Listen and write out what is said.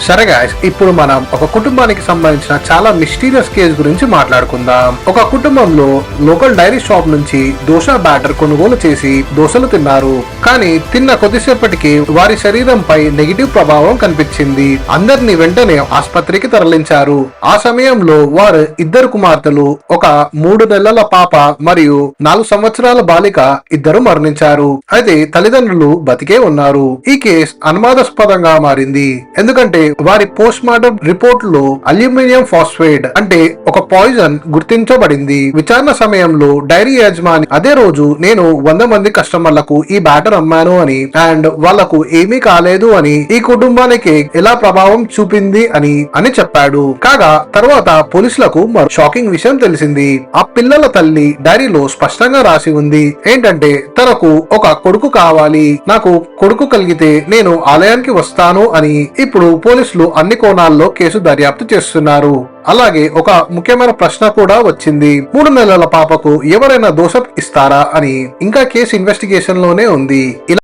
సరే గాయ్స్, ఇప్పుడు మనం ఒక కుటుంబానికి సంబంధించిన చాలా మిస్టీరియస్ కేసు గురించి మాట్లాడుకుందాం. ఒక కుటుంబంలో లోకల్ డైరీ షాప్ నుంచి దోశ బ్యాటర్ కొనుగోలు చేసి దోశలు తిన్నారు. కానీ తిన్న కొద్దిసేపటికి వారి శరీరంపై నెగిటివ్ ప్రభావం కనిపించింది. అందరినీ వెంటనే ఆసుపత్రికి తరలించారు. ఆ సమయంలో వారు ఇద్దరు కుమార్తెలు, ఒక 3 నెలల పాప మరియు 4 సంవత్సరాల బాలిక ఇద్దరు మరణించారు. అయితే తల్లిదండ్రులు బతికే ఉన్నారు. ఈ కేసు అనుమానాస్పదంగా మారింది, ఎందుకంటే వారి పోస్ట్ మార్టం రిపోర్ట్ లో అల్యూమినియం ఫాస్ఫేట్ అంటే ఒక పాయిజన్ గుర్తించబడింది. విచారణ సమయంలో డైరీ యజమాని అదే రోజు నేను 100 మంది కస్టమర్లకు ఈ బ్యాటర్ అమ్మాను అని అండ్ వాళ్లకు ఏమీ కాలేదు అని, ఈ కుటుంబానికి ఎలా ప్రభావం చూపింది అని చెప్పాడు. కాగా తర్వాత పోలీసులకు మరో షాకింగ్ విషయం తెలిసింది. ఆ పిల్లల తల్లి డైరీలో స్పష్టంగా రాసి ఉంది ఏంటంటే, తనకు ఒక కొడుకు కావాలి, నాకు కొడుకు కలిగితే నేను ఆలయానికి వస్తాను అని. ఇప్పుడు పోలీసులు అన్ని కోణాల్లో కేసు దర్యాప్తు చేస్తున్నారు. అలాగే ఒక ముఖ్యమైన ప్రశ్న కూడా వచ్చింది, 3 నెలల పాపకు ఎవరైనా దోషం ఇస్తారా అని. ఇంకా కేసు ఇన్వెస్టిగేషన్ లోనే ఉంది.